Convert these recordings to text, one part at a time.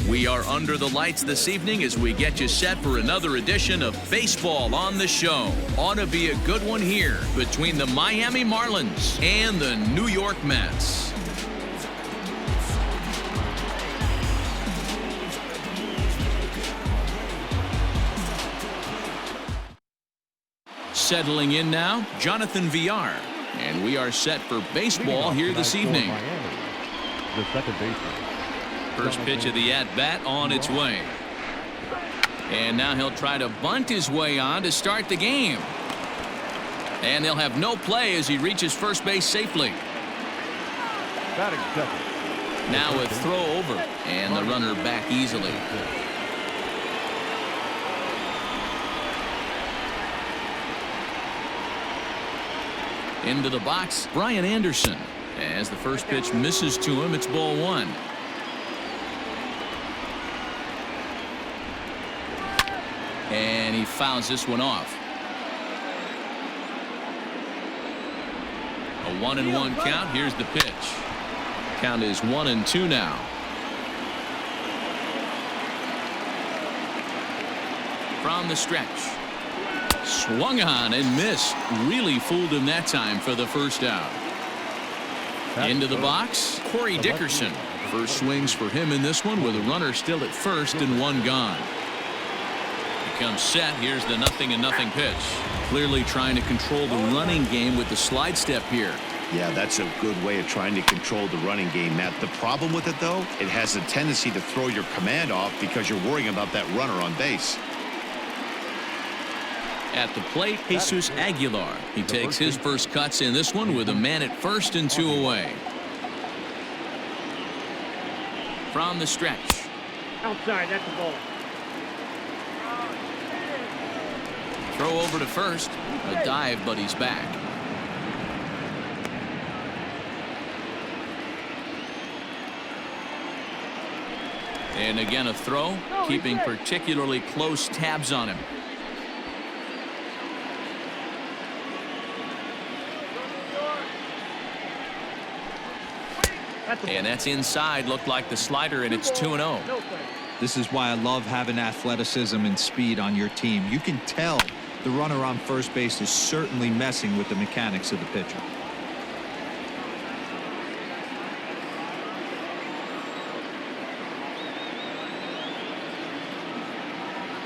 We are under the lights this evening as we get you set for another edition of Baseball on the Show. Ought to be a good one here between the Miami Marlins and the New York Mets. Settling in now, Jonathan Villar. And we are set for baseball here this evening. The second baseman. First pitch of the at-bat on its way. And now he'll try to bunt his way on to start the game. And they'll have no play as he reaches first base safely. Batting second. Now a throw over, and the runner back easily. Into the box, Brian Anderson. As the first pitch misses to him, it's ball one. And he fouls this one off. A 1-1 count. Here's the pitch. Count is 1-2 now. From the stretch. Swung on and missed. Really fooled him that time for the first out. Into the box, Cory Dickerson. First swings for him in this one with a runner still at first and one gone. Comes set. Here's the 0-0 pitch. Clearly trying to control the running game with the slide step here. Yeah, that's a good way of trying to control the running game, Matt. The problem with it, though, it has a tendency to throw your command off because you're worrying about that runner on base. At the plate, Jesus Aguilar. He takes his first cuts in this one with a man at first and two away. From the stretch. Outside, that's the ball. Throw over to first. A dive, but he's back. And again a throw, keeping particularly close tabs on him. And that's inside. Looked like the slider, and it's 2-0. This is why I love having athleticism and speed on your team. You can tell the runner on first base is certainly messing with the mechanics of the pitcher.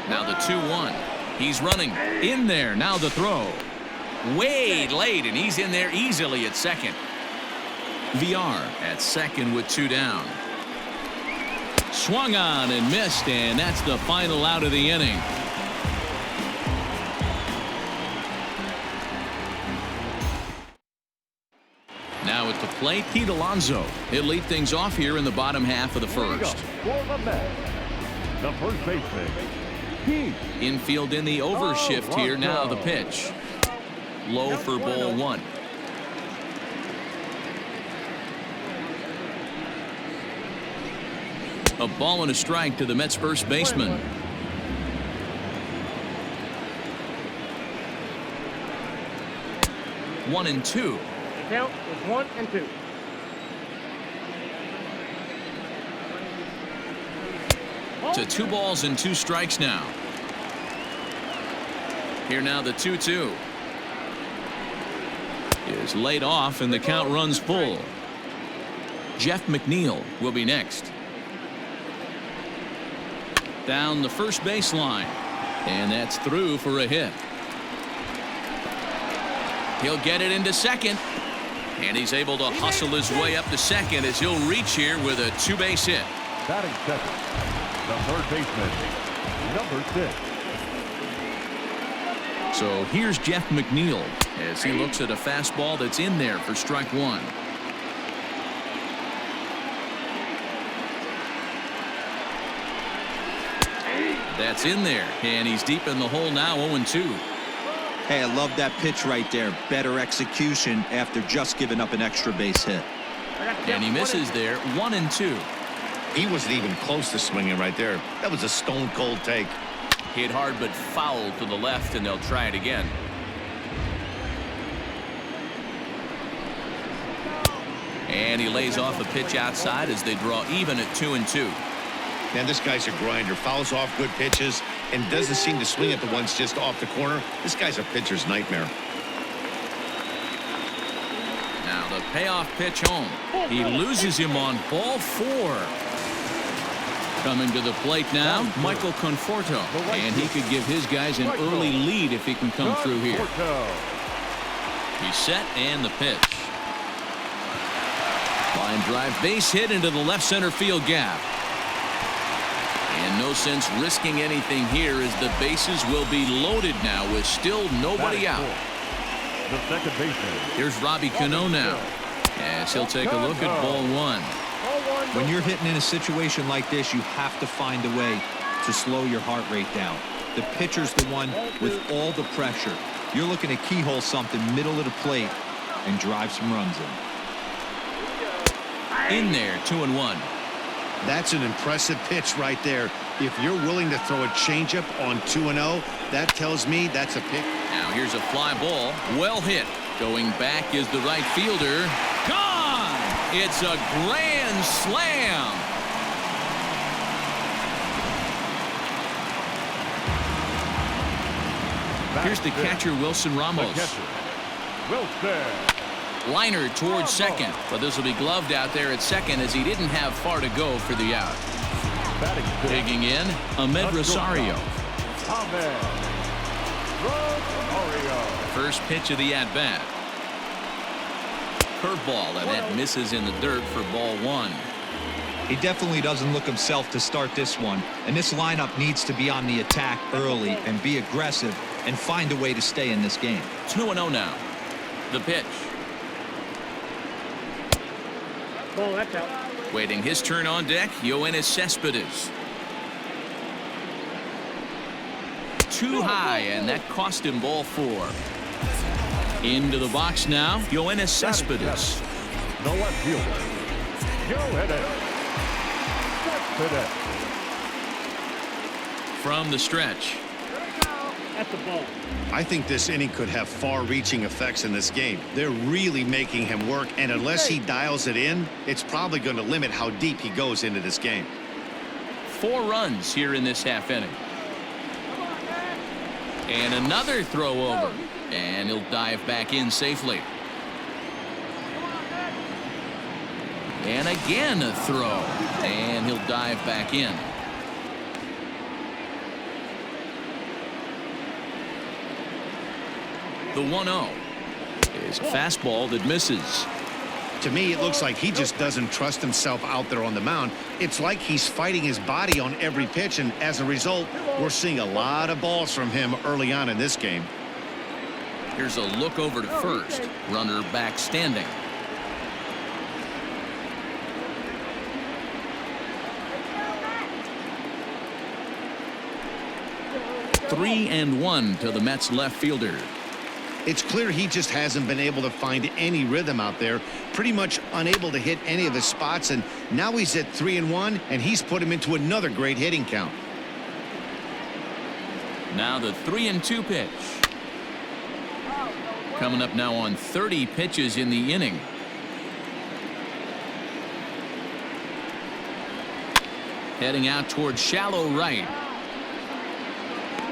Now the 2-1. He's running in there. Now the throw. Way late, and he's in there easily at second. Villar at second with two down. Swung on and missed, and that's the final out of the inning. Now at the plate, Pete Alonso. He'll lead things off here in the bottom half of the first. For the Mets, the first baseman, Pete. Infield in the overshift here. Now the pitch. Low for ball one. A ball and a strike to the Mets first baseman. One and two. The count is 1-2. To 2 balls and 2 strikes now. Here now the 2-2. Is laid off and the count runs full. Jeff McNeil will be next. Down the first baseline, and that's through for a hit. He'll get it into second, and he's able to hustle his way up to second as he'll reach here with a 2-base hit. Batting second, the third baseman, number 6. So here's Jeff McNeil as he looks at a fastball that's in there for strike one. That's in there, and he's deep in the hole now. 0-2. Hey, I love that pitch right there. Better execution after just giving up an extra base hit. And he misses there. 1-2. He wasn't even close to swinging right there. That was a stone cold take. Hit hard but foul to the left, and they'll try it again. And he lays off a pitch outside as they draw even at 2-2. Man, this guy's a grinder. Fouls off good pitches and doesn't seem to swing at the ones just off the corner. This guy's a pitcher's nightmare. Now the payoff pitch home. He loses him on ball 4. Coming to the plate now, Michael Conforto. And he could give his guys an early lead if he can come through here. He's set and the pitch. Line drive base hit into the left center field gap. And no sense risking anything here as the bases will be loaded now with still nobody out. The second baseman. Here's Robbie Cano now as he'll take a look at ball 1. When you're hitting in a situation like this, you have to find a way to slow your heart rate down. The pitcher's the one with all the pressure. You're looking to keyhole something middle of the plate and drive some runs in. In there, 2-1. That's an impressive pitch right there. If you're willing to throw a changeup on 2-0, that tells me that's a pick. Now here's a fly ball. Well hit. Going back is the right fielder. Gone! It's a grand slam. Here's the catcher, Wilson Ramos. Liner towards second, but this will be gloved out there at second as he didn't have far to go for the out. Digging in, Ahmed Rosario. First pitch of the at-bat. Curveball, and that misses in the dirt for ball 1. He definitely doesn't look himself to start this one, and this lineup needs to be on the attack early and be aggressive and find a way to stay in this game. 2-0 now. The pitch. Ball, that's out. Waiting his turn on deck, Yoenis Cespedes. Too high, and that cost him ball 4. Into the box now, Yoenis Cespedes. The left fielder, Yoenis Cespedes. From the stretch. That's the ball. I think this inning could have far-reaching effects in this game. They're really making him work, and unless he dials it in, it's probably going to limit how deep he goes into this game. 4 runs here in this half inning. And another throw over. And he'll dive back in safely. And again a throw. And he'll dive back in. The 1-0 is a fastball that misses. To me, it looks like he just doesn't trust himself out there on the mound. It's like he's fighting his body on every pitch, and as a result, we're seeing a lot of balls from him early on in this game. Here's a look over to first. Runner back standing. Three and 1 to the Mets left fielder. It's clear he just hasn't been able to find any rhythm out there, pretty much unable to hit any of his spots, and now he's at 3-1, and he's put him into another great hitting count. Now the 3-2 pitch. Coming up now on 30 pitches in the inning. Heading out towards shallow right.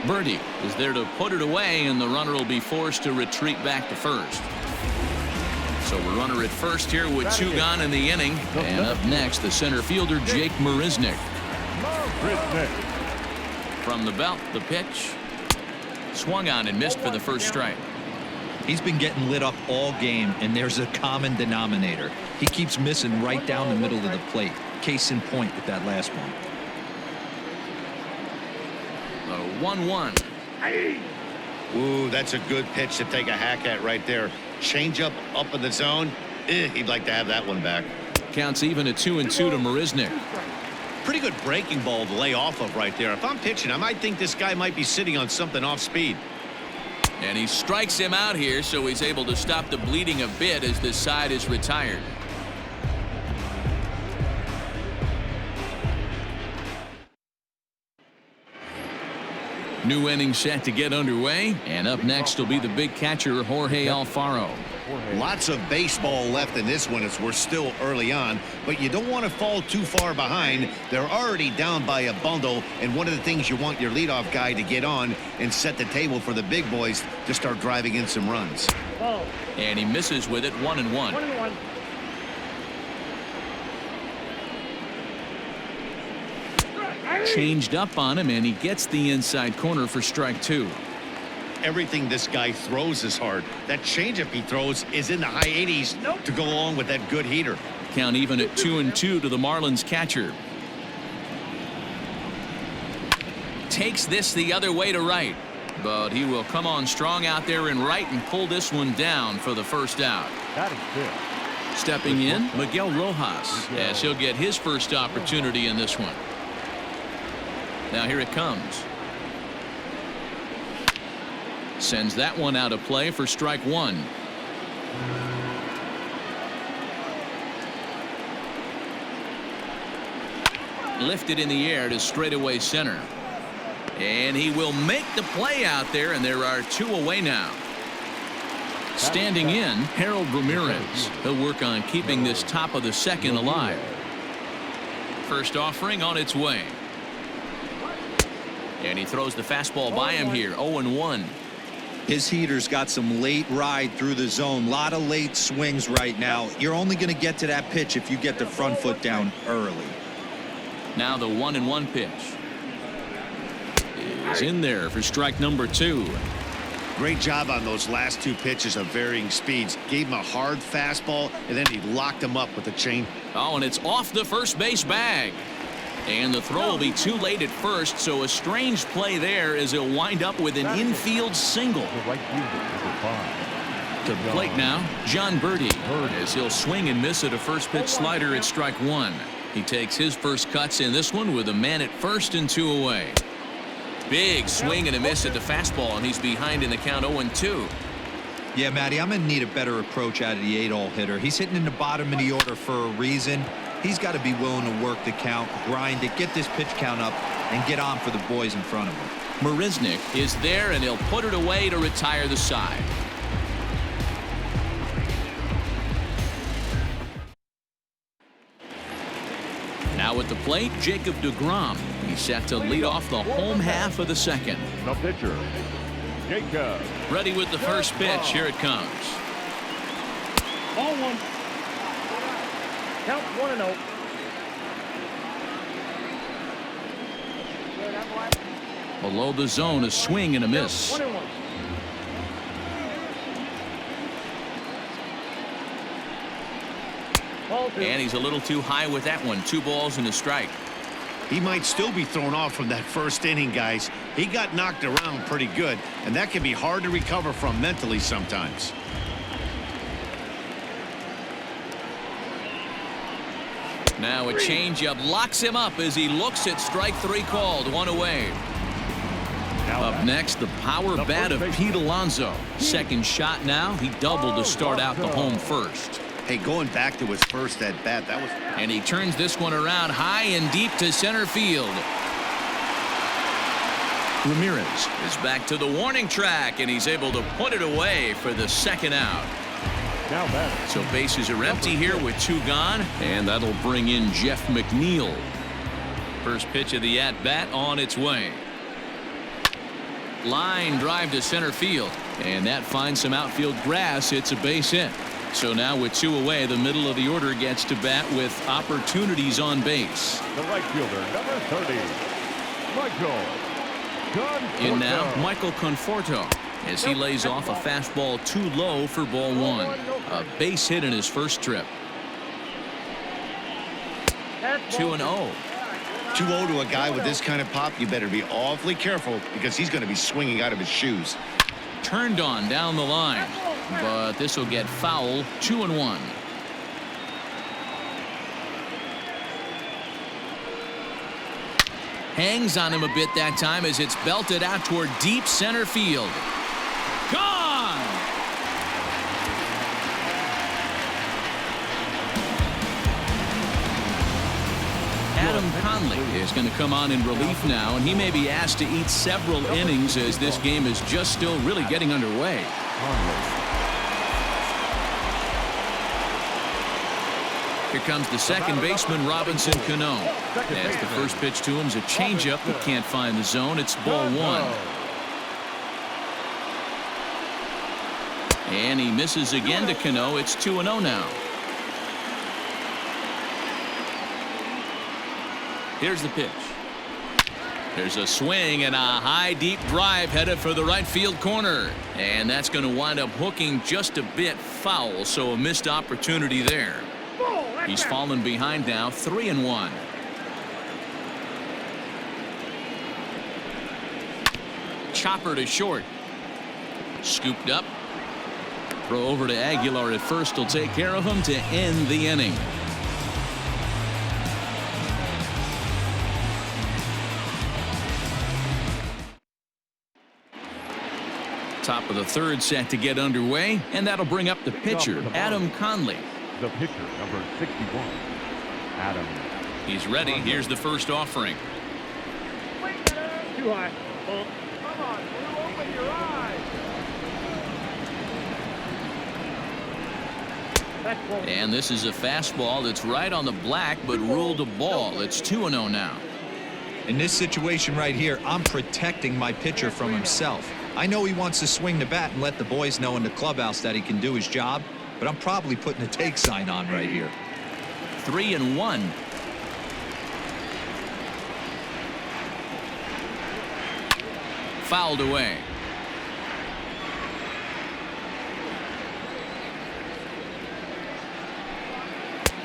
Birdie is there to put it away, and the runner will be forced to retreat back to first. So a runner at first here with 2 gone in the inning. And up next, the center fielder, Jake Marisnick. From the belt, the pitch. Swung on and missed for the first strike. He's been getting lit up all game, and there's a common denominator. He keeps missing right down the middle of the plate. Case in point with that last one. The 1-1. Ooh, that's a good pitch to take a hack at right there. Changeup up in the zone. He'd like to have that one back. Counts even at 2-2 to Marisnick. Pretty good breaking ball to lay off of right there. If I'm pitching, I might think this guy might be sitting on something off speed. And he strikes him out here, so he's able to stop the bleeding a bit as this side is retired. New inning set to get underway, and up next will be the big catcher Jorge Alfaro. Lots of baseball left in this one as we're still early on, but you don't want to fall too far behind. They're already down by a bundle, and one of the things you want your leadoff guy to get on and set the table for the big boys to start driving in some runs. Ball. And he misses with it, 1-1. 1-1. Changed up on him, and he gets the inside corner for strike 2. Everything this guy throws is hard. That changeup he throws is in the high 80s to go along with that good heater. Count even at 2-2 to the Marlins catcher. Takes this the other way to right, but he will come on strong out there in right and pull this one down for the first out. That is good. Stepping in, Miguel Rojas, as he'll get his first opportunity in this one. Now here it comes. Sends that one out of play for strike 1. Lifted in the air to straightaway center. And he will make the play out there, and there are 2 away now. Standing in, Harold Ramirez. He'll work on keeping this top of the second alive. First offering on its way. And he throws the fastball by him here, 0-1. His heater's got some late ride through the zone. A lot of late swings right now. You're only going to get to that pitch if you get the front foot down early. Now the 1-1 pitch is in there for strike number 2. Great job on those last 2 pitches of varying speeds. Gave him a hard fastball, and then he locked him up with the chain. Oh, and it's off the first base bag. And the throw will be too late at first, so a strange play there as he'll wind up with an infield single. The right fielder, number 5. To the plate now, John Birdie, as he'll swing and miss at a first pitch slider at strike 1. He takes his first cuts in this one with a man at first and 2 away. Big swing and a miss at the fastball, and he's behind in the count 0-2. Yeah, Matty, I'm going to need a better approach out of the 8-hole hitter. He's hitting in the bottom of the order for a reason. He's got to be willing to work the count, grind it, get this pitch count up, and get on for the boys in front of him. Marisnick is there, and he'll put it away to retire the side. Now at the plate, Jacob Degrom. He's set to lead off the home half of the second. The pitcher, Geico. Ready with the first pitch. Here it comes. Ball 1. Count 1-0. Below the zone, a swing and a miss. 1-1. Ball 2. And he's a little too high with that one. 2 balls and a strike. He might still be thrown off from that first inning, guys. He got knocked around pretty good, and that can be hard to recover from mentally sometimes. Now a changeup locks him up as he looks at strike 3 called. 1 away. Up next, the power bat of Pete Alonso. Second shot now. He doubled to start out the home first. Hey, going back to his first at bat, that was. And he turns this one around high and deep to center field. Ramirez is back to the warning track, and he's able to put it away for the second out. So bases are empty here with 2 gone, and that'll bring in Jeff McNeil. First pitch of the at-bat on its way. Line drive to center field, and that finds some outfield grass. It's a base hit. So now with 2 away, the middle of the order gets to bat with opportunities on base. The right fielder, number 30, Michael Conforto. In now, Michael Conforto, as he lays off a fastball too low for ball 1. A base hit in his first trip. 2-0. 2-0 to a guy with this kind of pop. You better be awfully careful because he's going to be swinging out of his shoes. Turned on down the line, but this will get foul. 2-1. Hangs on him a bit that time as it's belted out toward deep center field. Gone! Adam Conley is going to come on in relief now, and he may be asked to eat several innings as this game is just still really getting underway. Here comes the second baseman, Robinson Cano. As the first pitch to him is a changeup that can't find the zone. It's ball 1. And he misses again to Cano. It's 2-0 now. Here's the pitch. There's a swing and a high deep drive headed for the right field corner. And that's going to wind up hooking just a bit foul, so a missed opportunity there. He's fallen behind now, 3-1. Chopper to short. Scooped up. Throw over to Aguilar at first will take care of him to end the inning. Top of the third set to get underway, and that'll bring up the pitcher, Adam Conley. The pitcher, number 61, Adam. He's ready. Here's the first offering. Too high. Come on, open your eyes. And this is a fastball that's right on the black, but ruled a ball. It's 2-0 now. In this situation right here, I'm protecting my pitcher from himself. I know he wants to swing the bat and let the boys know in the clubhouse that he can do his job, but I'm probably putting a take sign on right here. 3-1. Fouled away.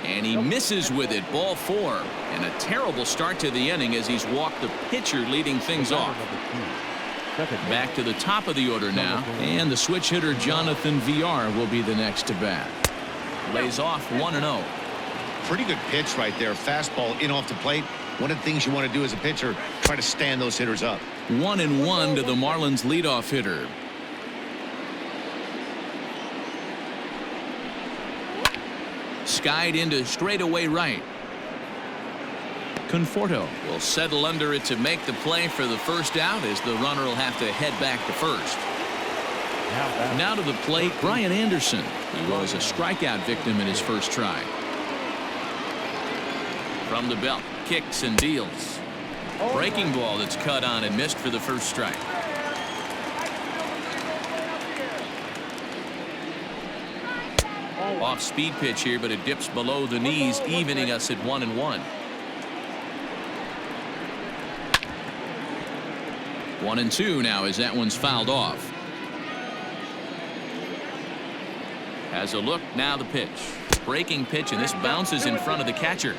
And he misses with it. Ball 4. And a terrible start to the inning as he's walked the pitcher leading things off. Back to the top of the order now, and the switch hitter Jonathan Villar will be the next to bat. Lays off 1-0. Pretty good pitch right there. Fastball in off the plate. One of the things you want to do as a pitcher, try to stand those hitters up. 1-1 to the Marlins leadoff hitter. Skied into straightaway right. Conforto will settle under it to make the play for the first out as the runner will have to head back to first. Now to the plate, Brian Anderson. He was a strikeout victim in his first try. From the belt, kicks and deals. Breaking ball that's cut on and missed for the first strike. Off speed pitch here, but it dips below the knees, evening us at 1-1. 1-2 now as that one's fouled off. Has a look, now the pitch. Breaking pitch, and this bounces in front of the catcher.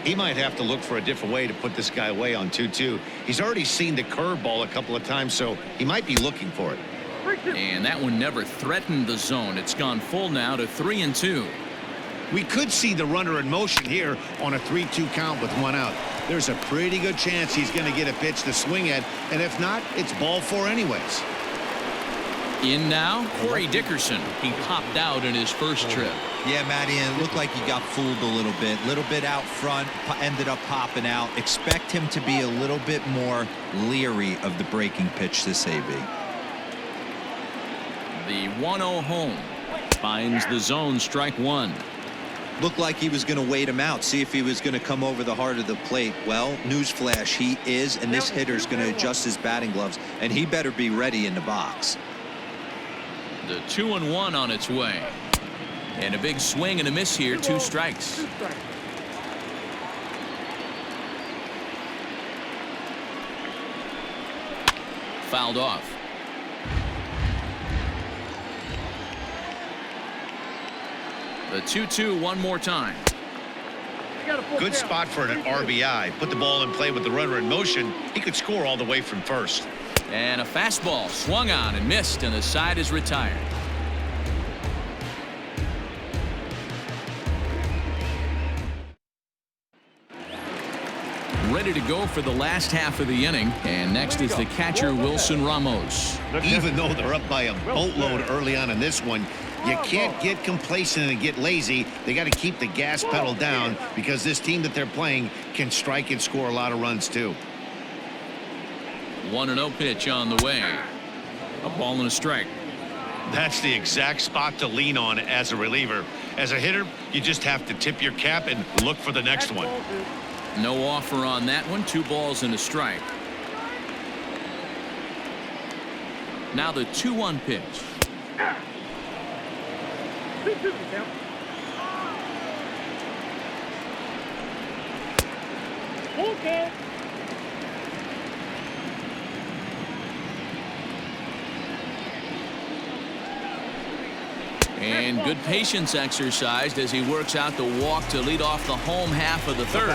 He might have to look for a different way to put this guy away on 2-2. He's already seen the curveball a couple of times, so he might be looking for it. And that one never threatened the zone. It's gone full now to 3-2. We could see the runner in motion here on a 3-2 count with 1 out. There's a pretty good chance he's going to get a pitch to swing at, and if not, it's ball 4 anyways. In now, Cory Dickerson. He popped out in his first trip. Yeah, Matty, and it looked like he got fooled a little bit out front, ended up popping out. Expect him to be a little bit more leery of the breaking pitch this AB. The 1-0 home finds the zone, strike 1. Looked like he was going to wait him out, see if he was going to come over the heart of the plate. Well, newsflash, he is, and this hitter's going to adjust his batting gloves, and he better be ready in the box. The 2-1 on its way. And a big swing and a miss here, 2 strikes. Fouled off. The 2-2 one more time. Good spot for an RBI. Put the ball in play with the runner in motion. He could score all the way from first. And a fastball swung on and missed, and the side is retired. Ready to go for the last half of the inning, and next is the catcher Wilson Ramos. Even though they're up by a boatload early on in this one, you can't get complacent and get lazy. They got to keep the gas pedal down because this team that they're playing can strike and score a lot of runs too. 1-0 pitch on the way. A ball and a strike. That's the exact spot to lean on as a reliever. As a hitter, you just have to tip your cap and look for the next one. No offer on that one. 2 balls and a strike. Now the 2-1 pitch. Okay. And good patience exercised as he works out the walk to lead off the home half of the third.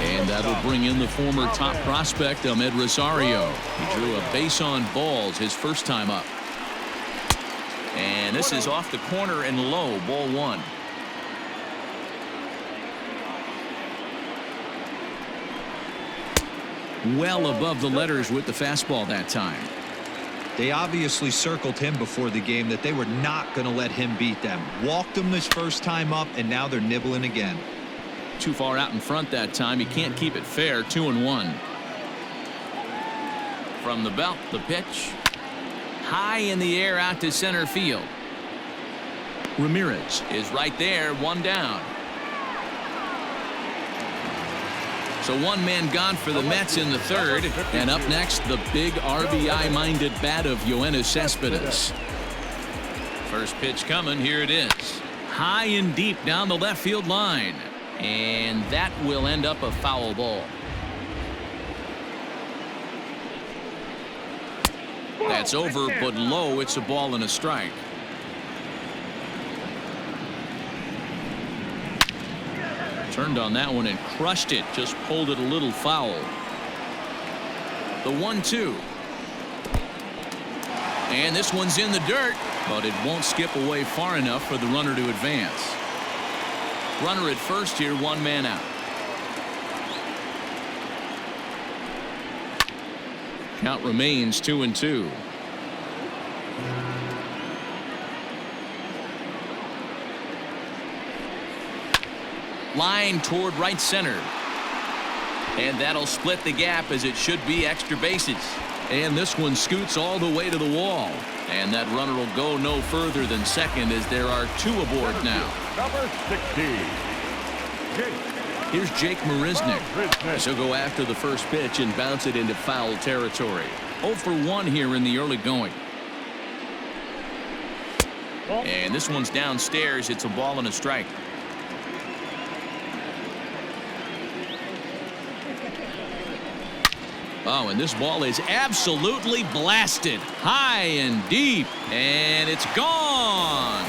And that'll bring in the former top prospect, Ahmed Rosario. He drew a base on balls his first time up. And this is off the corner and low, ball 1. Well above the letters with the fastball that time. They obviously circled him before the game that they were not going to let him beat them. Walked him this first time up, and now they're nibbling again. Too far out in front that time. He can't keep it fair. 2-1. From the belt, the pitch. High in the air out to center field. Ramirez is right there. 1 down. So 1 man gone for the Mets in the third. And up next, the big RBI-minded bat of Yoenis Cespedes. First pitch coming. Here it is. High and deep down the left field line. And that will end up a foul ball. That's over, but low. It's a ball and a strike. Turned on that one and crushed it. Just pulled it a little foul. The 1-2. And this one's in the dirt, but it won't skip away far enough for the runner to advance. Runner at first here, 1 man out. Count remains 2-2. Line toward right center. And that'll split the gap as it should be extra bases. And this one scoots all the way to the wall. And that runner will go no further than second as there are 2 aboard now. Number 16. Here's Jake Marisnick. He'll go after the first pitch and bounce it into foul territory. 0 for 1 here in the early going. And this one's downstairs. It's a ball and a strike. Oh, and this ball is absolutely blasted. High and deep. And it's gone.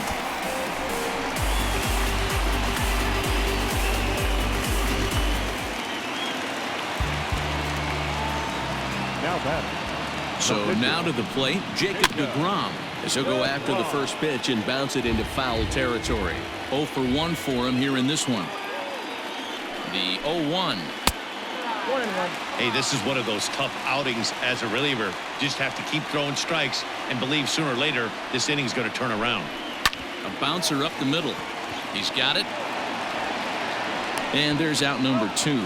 Now batting. So now to the plate, Jacob Degrom. As he'll go after the first pitch and bounce it into foul territory. 0 for 1 for him here in this one. The 0-1. Hey, this is one of those tough outings as a reliever. Just have to keep throwing strikes and believe sooner or later this inning's going to turn around. A bouncer up the middle. He's got it. And there's out number 2.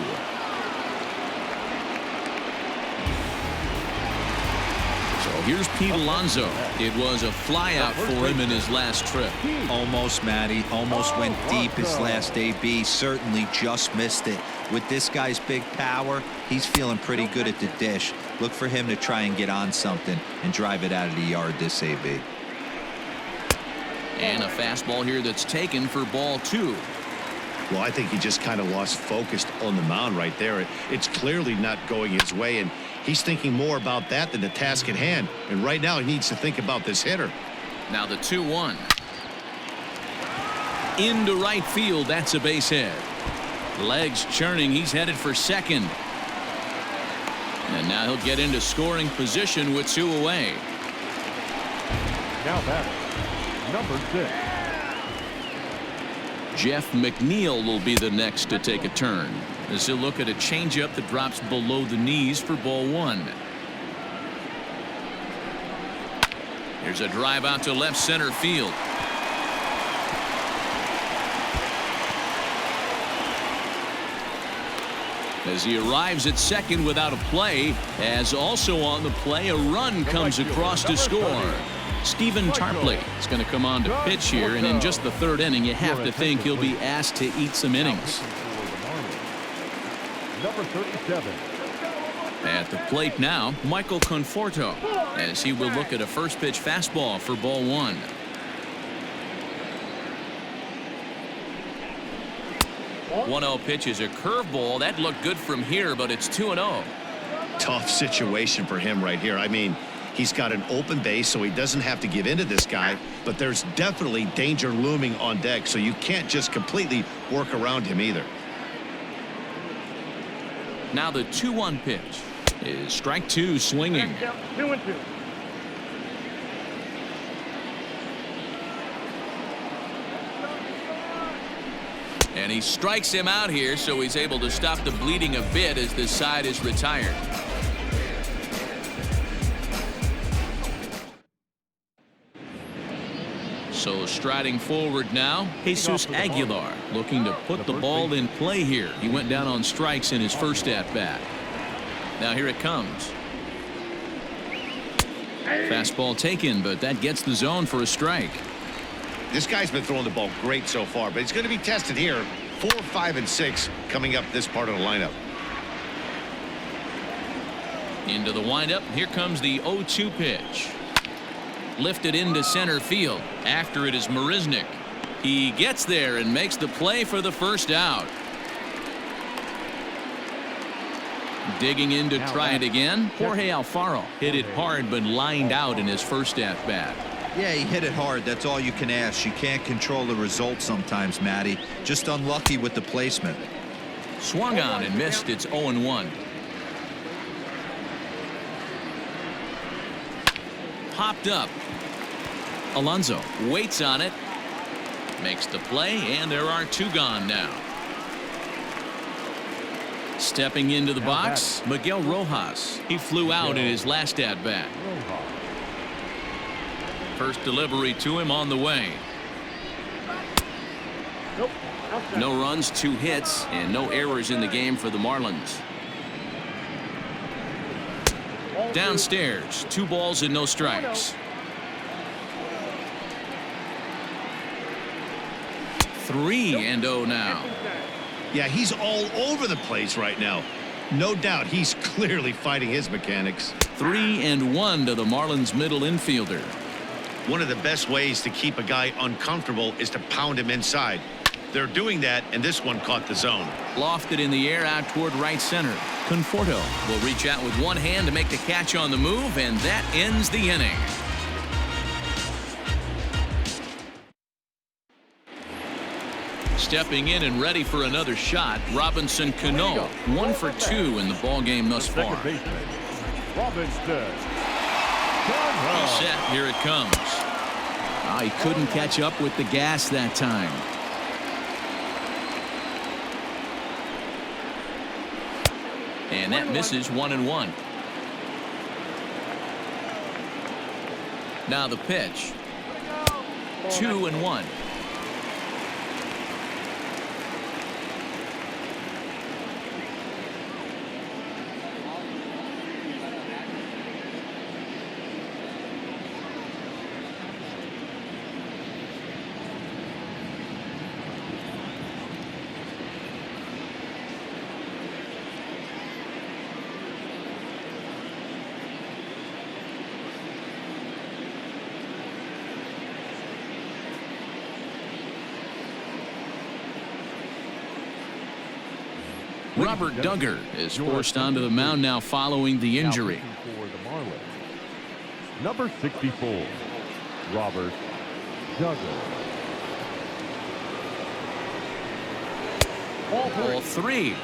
So here's Pete Alonso. It was a fly out for him in his last trip. Almost, Matty. Almost went deep his last AB. Certainly just missed it. With this guy's big power, he's feeling pretty good at the dish. Look for him to try and get on something and drive it out of the yard this AB. And a fastball here that's taken for ball 2. Well, I think he just kind of lost focus on the mound right there. It's clearly not going his way, and he's thinking more about that than the task at hand. And right now he needs to think about this hitter. Now the 2-1. Into right field. That's a base hit. Legs churning. He's headed for second. And now he'll get into scoring position with 2 away. Now batting. Number 6. Jeff Mcneil will be the next to take a turn as he'll look at a changeup that drops below the knees for ball 1. Here's a drive out to left center field. As he arrives at second without a play, as also on the play, a run comes across to score. Stephen Tarpley is going to come on to pitch here, and in just the third inning, you have to think he'll be asked to eat some innings. Number 37. At the plate now, Michael Conforto, as he will look at a first pitch fastball for ball one. One 1-0 pitch is a curveball. That looked good from here, but it's 2-0. Tough situation for him right here. I mean, he's got an open base, so he doesn't have to give in to this guy, but there's definitely danger looming on deck, so you can't just completely work around him either. Now the 2-1 pitch is strike two, swinging. 2-2. And he strikes him out here, so he's able to stop the bleeding a bit as this side is retired. So striding forward now, Jesus Aguilar looking to put the ball in play here. He went down on strikes in his first at-bat. Now here it comes. Fastball taken, but that gets the zone for a strike. This guy's been throwing the ball great so far, but he's going to be tested here. 4, 5, and 6 coming up this part of the lineup. Into the windup. Here comes the 0-2 pitch. Lifted into center field. After it is Marisnick. He gets there and makes the play for the first out. Digging in to try it again. Jorge Alfaro hit it hard but lined out in his first at bat. Yeah, he hit it hard. That's all you can ask. You can't control the result sometimes, Matty. Just unlucky with the placement. Swung on and missed. It's 0-1. Popped up. Alonso waits on it. Makes the play, and there are two gone now. Stepping into the box, Miguel Rojas. He flew out in his last at bat. First delivery to him on the way. No runs, 2 hits, and no errors in the game for the Marlins. Downstairs, 2 balls and no strikes. 3-0 now. Yeah, he's all over the place right now. No doubt he's clearly fighting his mechanics. 3-1 to the Marlins middle infielder. One of the best ways to keep a guy uncomfortable is to pound him inside. They're doing that, and this one caught the zone. Lofted in the air out toward right center. Conforto will reach out with one hand to make the catch on the move, and that ends the inning. Stepping in and ready for another shot, Robinson Cano. 1 for 2 in the ballgame thus far. Robinson. He's set. Here it comes. He couldn't catch up with the gas that time. And that misses 1-1. Now the pitch. 2-1. Robert Duggar is forced onto the mound now following the injury. For the Marlins. Number 64, Robert Duggar. Ball 3.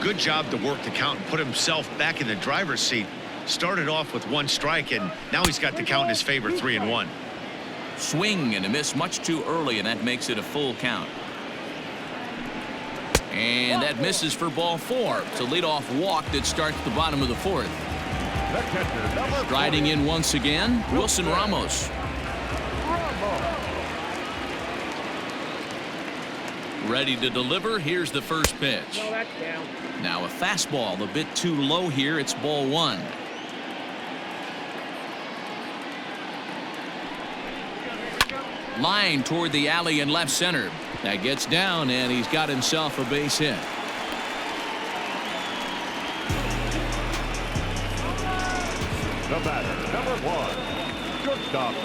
Good job to work the count and put himself back in the driver's seat. Started off with 1 strike, and now he's got the count in his favor, 3-1. Swing and a miss much too early, and that makes it a full count. And that misses for ball 4. It's a leadoff walk that starts the bottom of the 4th. Striding in once again, Wilson Ramos. Ready to deliver. Here's the first pitch. Now a fastball a bit too low here. It's ball 1. Line toward the alley in left center. That gets down, and he's got himself a base hit. The batter, number 1, shortstop,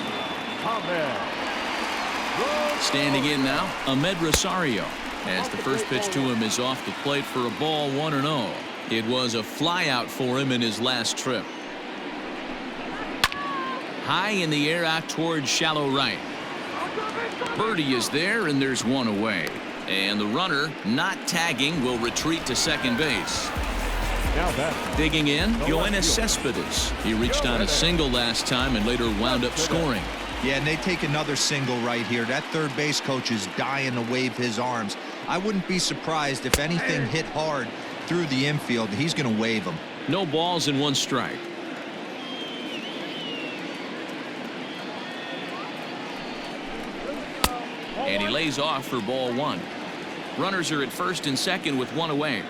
Ahmed. Standing in now, Ahmed Rosario, as the first pitch to him is off the plate for a ball 1-0. It was a flyout for him in his last trip. High in the air out towards shallow right. Birdie is there, and there's one away. And the runner, not tagging, will retreat to second base. Digging in, Yoenis Cespedes. He reached on a single last time and later wound up scoring. Yeah, and they take another single right here. That third base coach is dying to wave his arms. I wouldn't be surprised if anything hit hard through the infield. He's going to wave them. No balls and 1 strike. And he lays off for ball 1. Runners are at first and second with 1 away.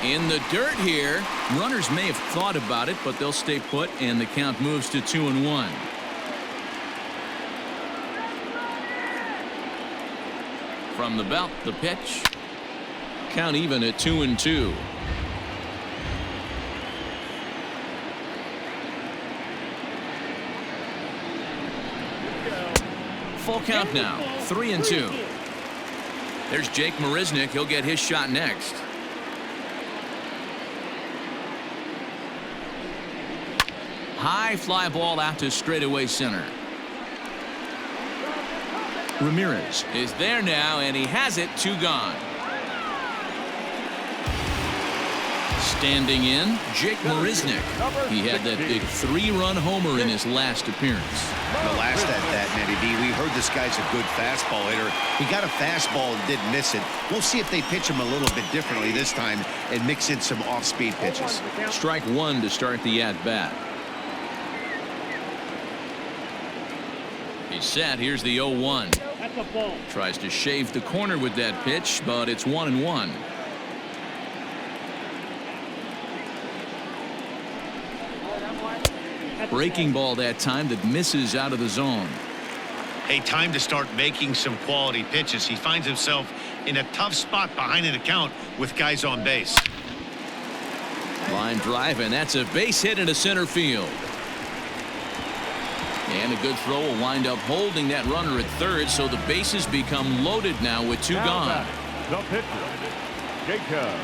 In the dirt here. Runners may have thought about it, but they'll stay put, and the count moves to 2-1. From the belt, the pitch. Count even at 2-2. Full count now, 3-2. There's Jake Marisnick. He'll get his shot next. High fly ball out to straightaway center. Ramirez is there now, and he has it. 2 gone. Standing in, Jake Marisnick. He had that big 3-run homer in his last appearance. The last at that, Nettie B, we heard this guy's a good fastball hitter. He got a fastball and didn't miss it. We'll see if they pitch him a little bit differently this time and mix in some off-speed pitches. Strike 1 to start the at-bat. He's set. Here's the 0-1. Tries to shave the corner with that pitch, but it's 1-1. Breaking ball that time that misses out of the zone. Hey, time to start making some quality pitches. He finds himself in a tough spot behind an account with guys on base. Line drive, and that's a base hit into center field. And a good throw will wind up holding that runner at third, so the bases become loaded now with 2 gone. The pitcher, Geico.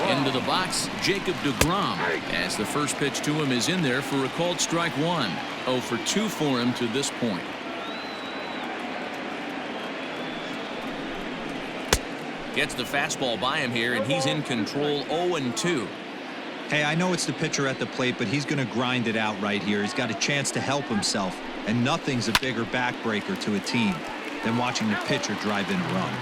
Into the box, Jacob Degrom, as the first pitch to him is in there for a called strike 1. 0 for 2 for him to this point. Gets the fastball by him here, and he's in control. 0-2. Hey, I know it's the pitcher at the plate, but he's going to grind it out right here. He's got a chance to help himself, and nothing's a bigger backbreaker to a team than watching the pitcher drive in a run.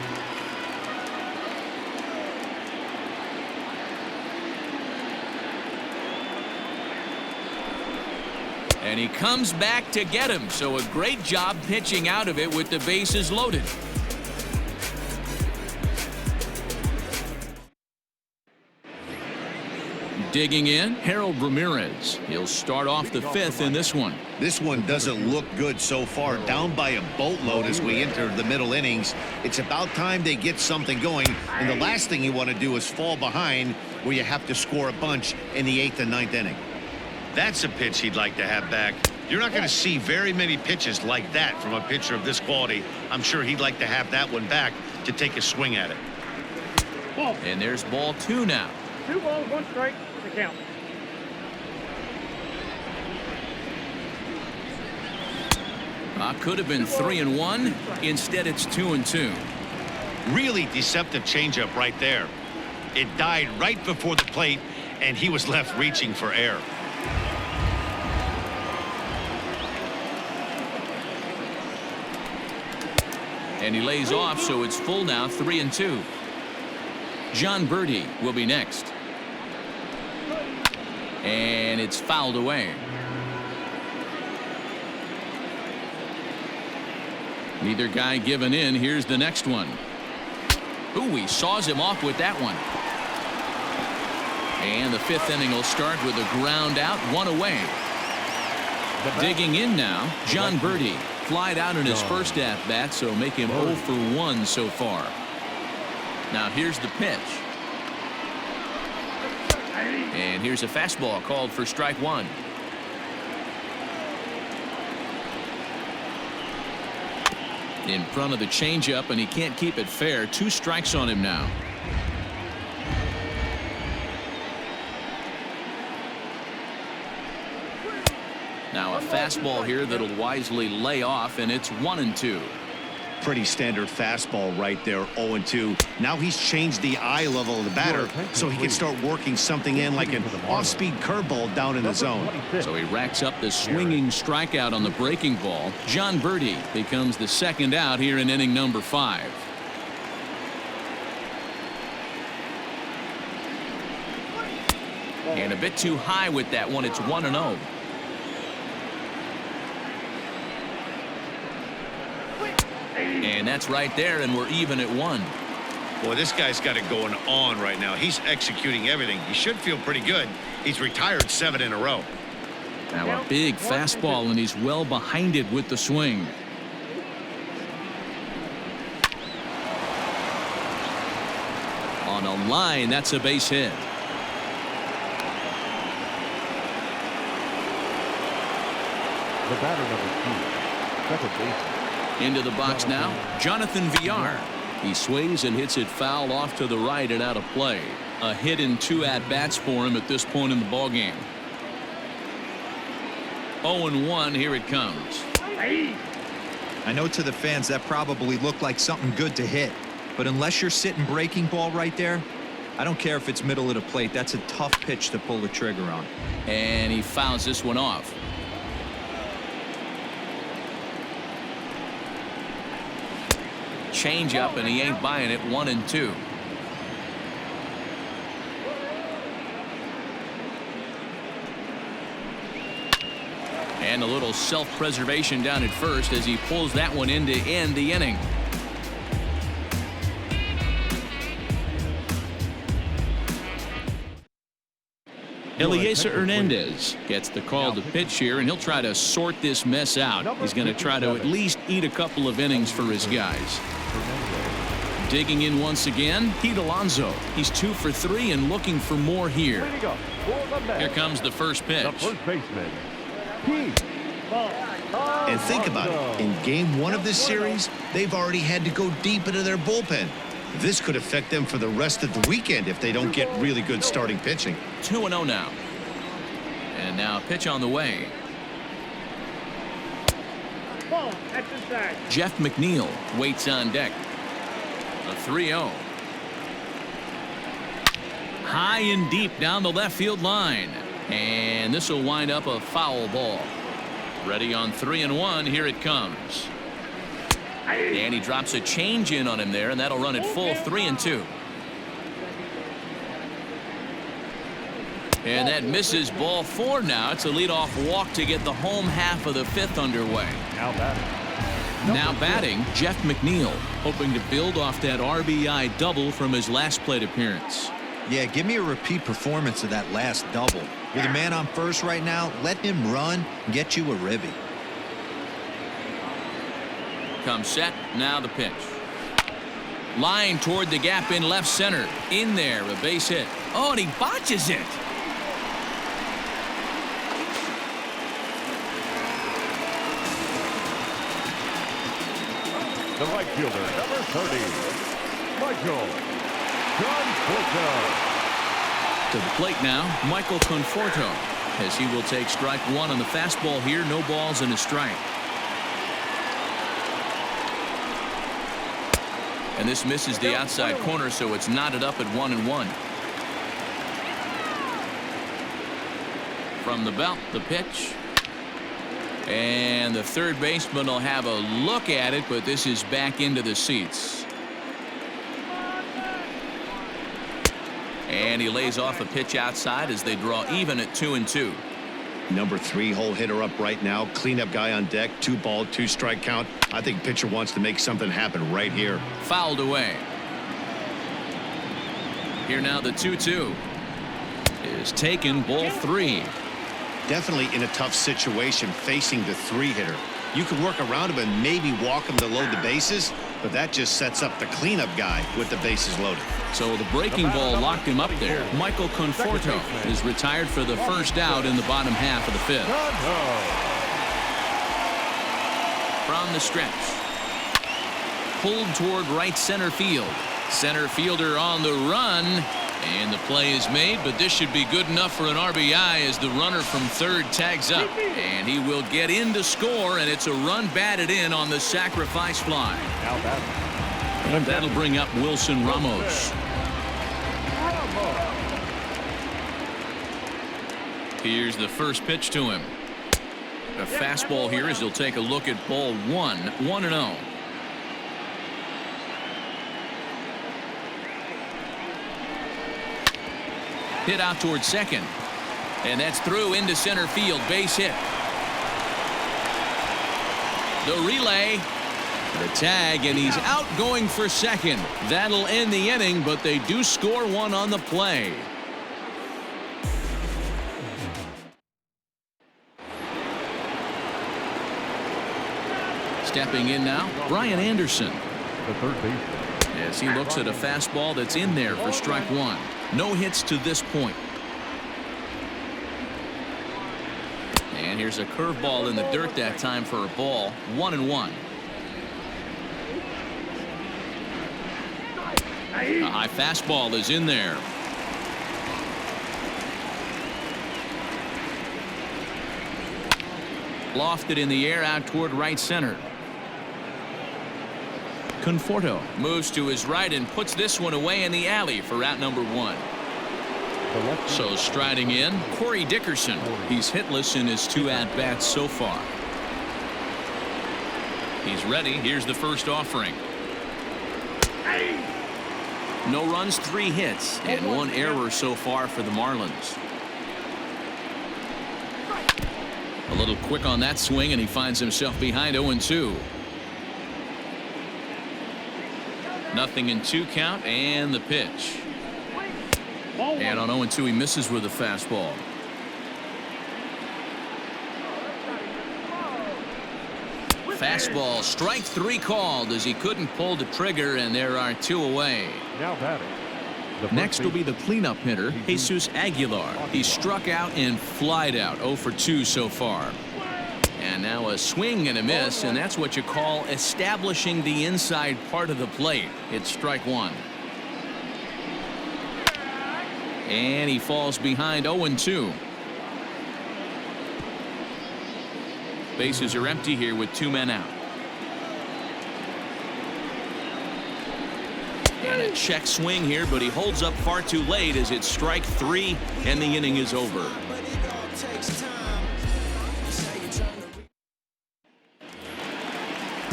And he comes back to get him, so a great job pitching out of it with the bases loaded. Digging in, Harold Ramirez. He'll start off the 5th in this one. This one doesn't look good so far. Down by a boatload as we enter the middle innings. It's about time they get something going. And the last thing you want to do is fall behind where you have to score a bunch in the 8th and 9th inning. That's a pitch he'd like to have back. You're not going to see very many pitches like that from a pitcher of this quality. I'm sure he'd like to have that one back to take a swing at it. And there's ball 2 now. 2 balls, 1 strike. The count. Could have been 3-1. Instead, it's 2-2. Really deceptive changeup right there. It died right before the plate, and he was left reaching for air. And he lays off, so it's full now, 3-2. John Birdie will be next. And it's fouled away. Neither guy giving in. Here's the next one. Ooh, he saws him off with that one. And the fifth inning will start with a ground out, one away. Digging in now, John Birdie. Flied out in his first at-bat, so make him 0 for 1 so far. Now here's the pitch. And here's a fastball called for strike one. In front of the changeup, and he can't keep it fair. 2 strikes on him now. Now a fastball here that'll wisely lay off, and it's 1-2. Pretty standard fastball right there, 0-2. Now he's changed the eye level of the batter so he can start working something in like an off-speed curveball down in the zone. So he racks up the swinging strikeout on the breaking ball. John Birdie becomes the second out here in inning number 5. And a bit too high with that one. It's 1-0. And that's right there, and we're even at 1. Boy, this guy's got it going on right now. He's executing everything. He should feel pretty good. He's retired 7 in a row. Now a big fastball, and he's well behind it with the swing. On a line, that's a base hit. The batter number 2, second baseman. Into the box now, Jonathan Villar. He swings and hits it foul off to the right and out of play. A hit in 2 at-bats for him at this point in the ballgame. 0-1, here it comes. I know to the fans that probably looked like something good to hit, but unless you're sitting breaking ball right there, I don't care if it's middle of the plate. That's a tough pitch to pull the trigger on. And he fouls this one off. Change up, and he ain't buying it. 1-2. And a little self-preservation down at first as he pulls that one in to end the inning. Eliezer Hernandez gets the call to pitch here, and he'll try to sort this mess out. He's going to try to at least eat a couple of innings for his guys. Digging in once again, Pete Alonso. He's 2 for 3 and looking for more here. Here comes the first pitch. The first baseman, Pete. And think about it. In game 1 of this series, they've already had to go deep into their bullpen. This could affect them for the rest of the weekend if they don't get really good starting pitching. 2-0 now. And now a pitch on the way. Jeff McNeil waits on deck. A 3-0. High and deep down the left field line. And this will wind up a foul ball. Ready on 3-1. Here it comes. And he drops a change in on him there, and that'll run it full 3-2. And that misses ball 4 now. It's a leadoff walk to get the home half of the 5th underway. Now batting, Jeff McNeil, hoping to build off that RBI double from his last plate appearance. Yeah, give me a repeat performance of that last double. With a man on first right now, let him run and get you a ribby. Comes set, now the pitch. Line toward the gap in left center. In there, a base hit. Oh, and he botches it. The right fielder, number 30, Michael Conforto. To the plate now, Michael Conforto, as he will take strike 1 on the fastball here. No balls and a strike. And this misses the outside corner, so it's knotted up at 1-1. From the belt, the pitch. And the third baseman will have a look at it, but this is back into the seats. And he lays off a pitch outside as they draw even at 2-2. Number 3 hole hitter up right now. Cleanup guy on deck. 2 ball, 2 strike count. I think pitcher wants to make something happen right here. Fouled away. Here now the 2-2. is taken, ball 3. Definitely in a tough situation facing the 3-hitter. You can work around him and maybe walk him to load the bases, but that just sets up the cleanup guy with the bases loaded. So the breaking ball locked him up there. Michael Conforto is retired for the first out in the bottom half of the 5th. From the stretch. Pulled toward right center field. Center fielder on the run. And the play is made, but this should be good enough for an RBI as the runner from third tags up. And he will get in to score, and it's a run batted in on the sacrifice fly. And that'll bring up Wilson Ramos. Here's the first pitch to him. A fastball here as he'll take a look at ball 1, 1-0. Hit out towards second. And that's through into center field. Base hit. The relay. The tag, and he's out going for second. That'll end the inning, but they do score one on the play. Stepping in now, Brian Anderson. The third baseman. As he looks at a fastball that's in there for strike 1. No hits to this point. And here's a curveball in the dirt that time for a ball. 1-1. A high fastball is in there. Lofted in the air out toward right center. Conforto moves to his right and puts this one away in the alley for out number 1. So striding in, Cory Dickerson. He's hitless in his 2 at-bats so far. He's ready. Here's the first offering. No runs, 3 hits, and 1 error so far for the Marlins. A little quick on that swing, and he finds himself behind 0-2. Nothing in 2 count, and the pitch. And on 0-2, he misses with a fastball. Fastball, strike 3 called as he couldn't pull the trigger, and there are 2 away. Now batting. Next will be the cleanup hitter, Jesus Aguilar. He struck out and flied out, 0 for 2 so far. And now a swing and a miss, and that's what you call establishing the inside part of the plate. It's strike 1. And he falls behind 0-2. Bases are empty here with 2 men out. And a check swing here, but he holds up far too late as it's strike 3 and the inning is over.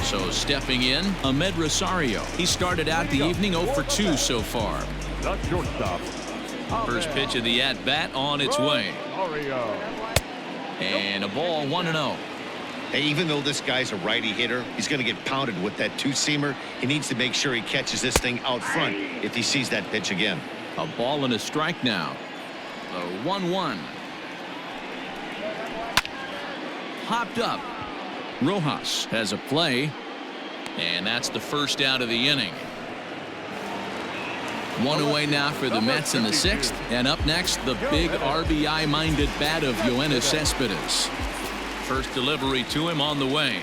So stepping in, Ahmed Rosario. He started out the evening 0 for 2 so far. The shortstop. First pitch of the at-bat on its way. And a ball 1-0. Hey, even though this guy's a righty hitter, he's going to get pounded with that 2-seamer. He needs to make sure he catches this thing out front if he sees that pitch again. A ball and a strike now. The 1-1. Hopped up. Rojas has a play. And that's the first out of the inning. 1 away now for the Mets in the 6th. And up next, the big RBI-minded bat of Yoenis Cespedes. First delivery to him on the way.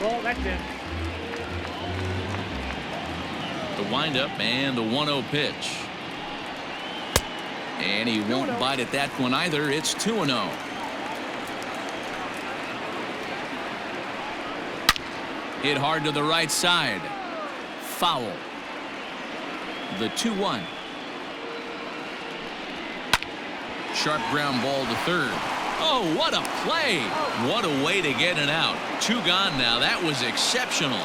Well, that's it. The windup and the 1-0 pitch. And he won't bite at that one either. It's 2-0. Hit hard to the right side. Foul. The 2-1. Sharp ground ball to third. Oh, what a play. What a way to get it out. 2 gone now. That was exceptional.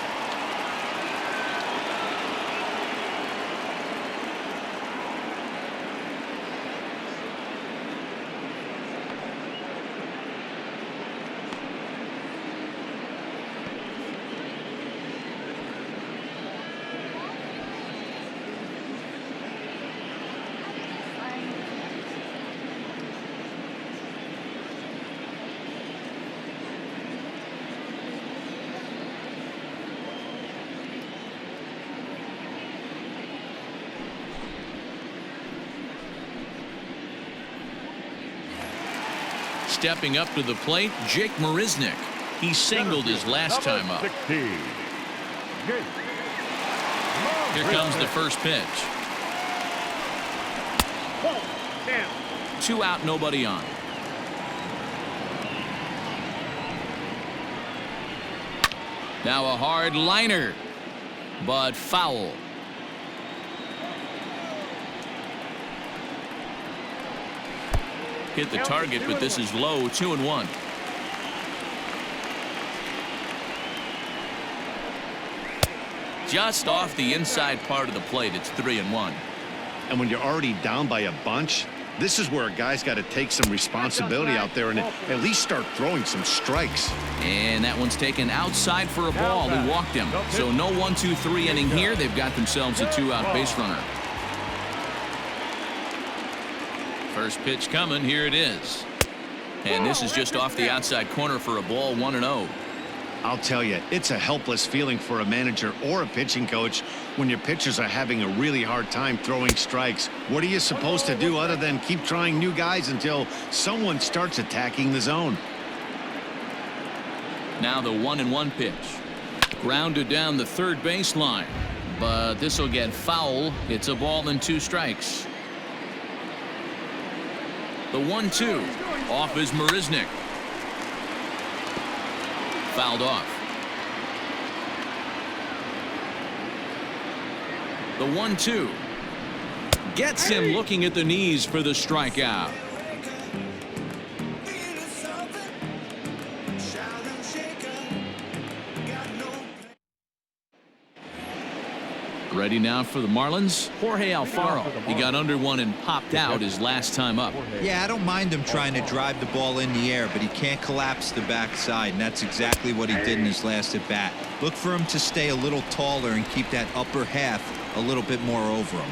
Stepping up to the plate, Jake Marisnick. He singled his last time up. 60. Here comes the first pitch. 2 out, nobody on. Now a hard liner, but foul. Hit the target, but this is low. 2-1. Just off the inside part of the plate. It's 3-1. And when you're already down by a bunch, this is where a guy's got to take some responsibility out there and at least start throwing some strikes. And that one's taken outside for a ball. He walked him. So no 1-2-3 inning here. They've got themselves a 2-out base runner. First pitch coming. Here it is. And this is just off the outside corner for a ball. 1-0. I'll tell you, it's a helpless feeling for a manager or a pitching coach when your pitchers are having a really hard time throwing strikes. What are you supposed to do other than keep trying new guys until someone starts attacking the zone? Now the 1-1 pitch. Grounded down the third baseline. But this will get foul. It's a ball and 2 strikes. The 1-2. Off is Marisnick. Fouled off. The 1-2 gets him looking at the knees for the strikeout. Ready now for the Marlins, Jorge Alfaro. He got under one and popped out his last time up. Yeah, I don't mind him trying to drive the ball in the air, but he can't collapse the backside, and that's exactly what he did in his last at bat. Look for him to stay a little taller and keep that upper half a little bit more over him.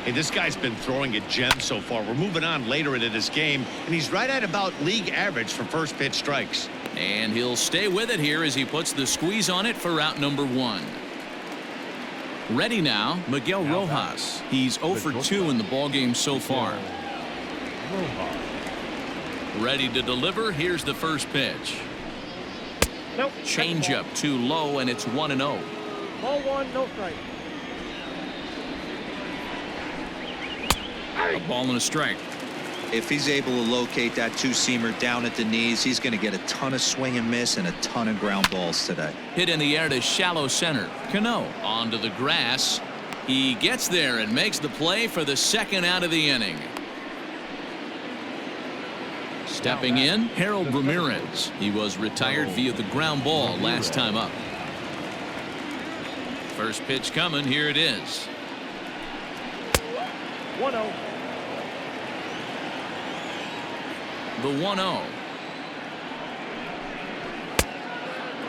Hey, this guy's been throwing a gem so far. We're moving on later into this game, and he's right at about league average for first pitch strikes. And he'll stay with it here as he puts the squeeze on it for out number 1. Ready now, Miguel Rojas. He's 0 for 2 in the ballgame so far. Ready to deliver. Here's the first pitch. Nope. Changeup too low, and it's 1-0. Ball 1, no strike. A ball and a strike. If he's able to locate that 2-seamer down at the knees, he's going to get a ton of swing and miss and a ton of ground balls today. Hit in the air to shallow center. Cano onto the grass. He gets there and makes the play for the second out of the inning. Stepping in, Harold Ramirez. He was retired via the ground ball last time up. First pitch coming. Here it is. 1-0. The 1-0.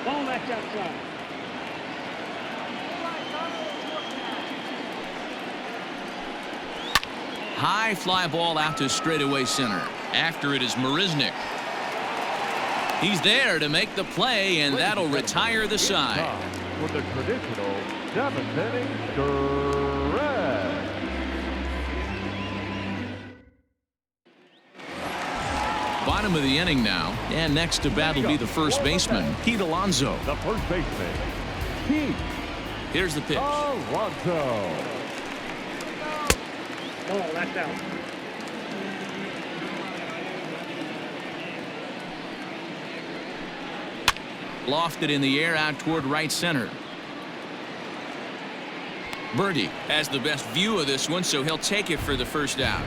Ball match outside. High fly ball out to straightaway center. After it is Marisnick. He's there to make the play, and that'll retire the side. With the traditional 7th inning stretch. Bottom of the inning now, and next to bat will be the first baseman, Pete Alonso. The first baseman, Pete Here's the pitch. Alonso. Oh, that's out. Lofted in the air out toward right center. Birdie has the best view of this one, so he'll take it for the first out.